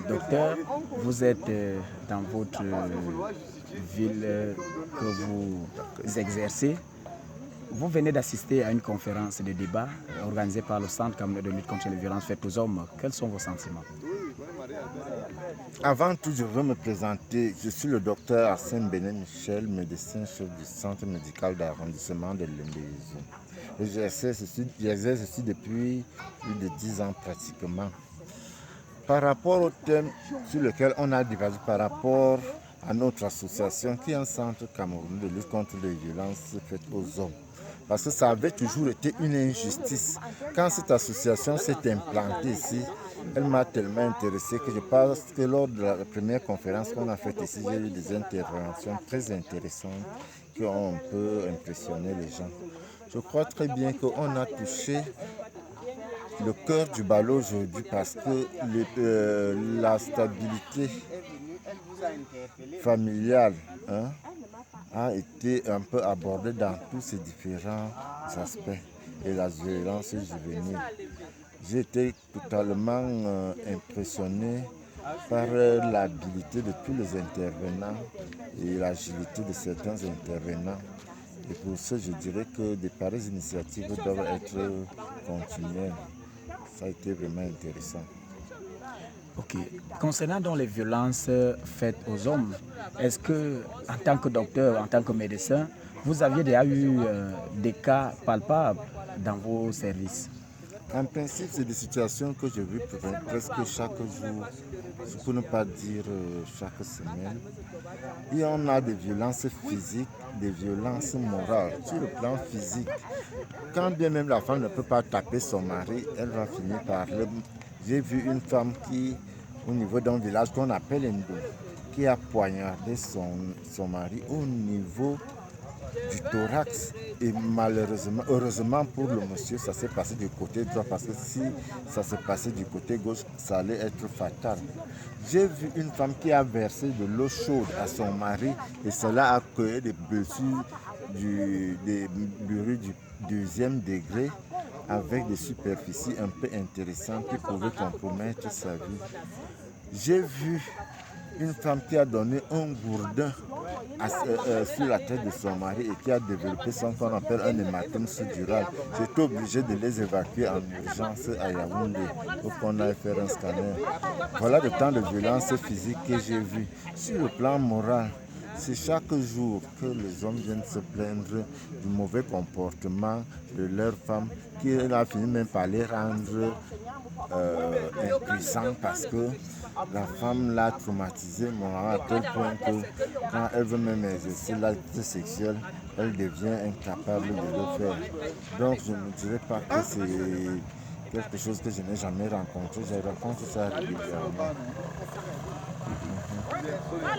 Docteur, vous êtes dans votre ville que vous exercez. Vous venez d'assister à une conférence de débat organisée par le Centre camerounais de lutte contre les violences faites aux hommes. Quels sont vos sentiments? Avant tout, je veux me présenter. Je suis le docteur Arsène Benet Michel, médecin chef du centre médical d'arrondissement de Lembézi. J'exerce ici depuis plus de 10 ans pratiquement. Par rapport au thème sur lequel on a débattu, par rapport à notre association qui est un centre camerounais de lutte contre les violences faites aux hommes. Parce que ça avait toujours été une injustice. Quand cette association s'est implantée ici, elle m'a tellement intéressé que je pense que lors de la première conférence qu'on a faite ici, j'ai eu des interventions très intéressantes qui ont un peu impressionné les gens. Je crois très bien qu'on a touché le cœur du ballot aujourd'hui parce que la stabilité familiale a été un peu abordée dans tous ces différents aspects et la violence juvénile. J'ai été totalement impressionné par l'habilité de tous les intervenants et l'agilité de certains intervenants. Et pour ça, je dirais que de pareilles initiatives doivent être continuelles. Ça a été vraiment intéressant. Ok. Concernant donc les violences faites aux hommes, est-ce que, en tant que docteur, en tant que médecin, vous aviez déjà eu des cas palpables dans vos services? En principe, c'est des situations que je vis presque chaque jour, pour ne pas dire chaque semaine. Et on a des violences physiques, des violences morales. Sur le plan physique, quand bien même la femme ne peut pas taper son mari, elle va finir par le... J'ai vu une femme qui, au niveau d'un village qu'on appelle Endo, qui a poignardé son mari au niveau du thorax. Et malheureusement, heureusement pour le monsieur, ça s'est passé du côté droit parce que si ça s'est passé du côté gauche, ça allait être fatal. J'ai vu une femme qui a versé de l'eau chaude à son mari et cela a créé des blessures des brûlures du deuxième degré avec des superficies un peu intéressantes qui pouvaient compromettre sa vie. J'ai vu une femme qui a donné un gourdin sur la tête de son mari et qui a développé ce qu'on appelle un hématome suddural. J'étais obligé de les évacuer en urgence à Yaoundé pour qu'on aille faire un scanner. Voilà le temps de violence physique que j'ai vu. Sur le plan moral, c'est chaque jour que les hommes viennent se plaindre du mauvais comportement de leur femme qui a fini même par les rendre impuissants parce que la femme l'a traumatisé à tel point que quand elle veut même exercer l'acte sexuel, elle devient incapable de le faire. Donc je ne dirais pas que c'est quelque chose que je n'ai jamais rencontré. Je rencontre ça régulièrement.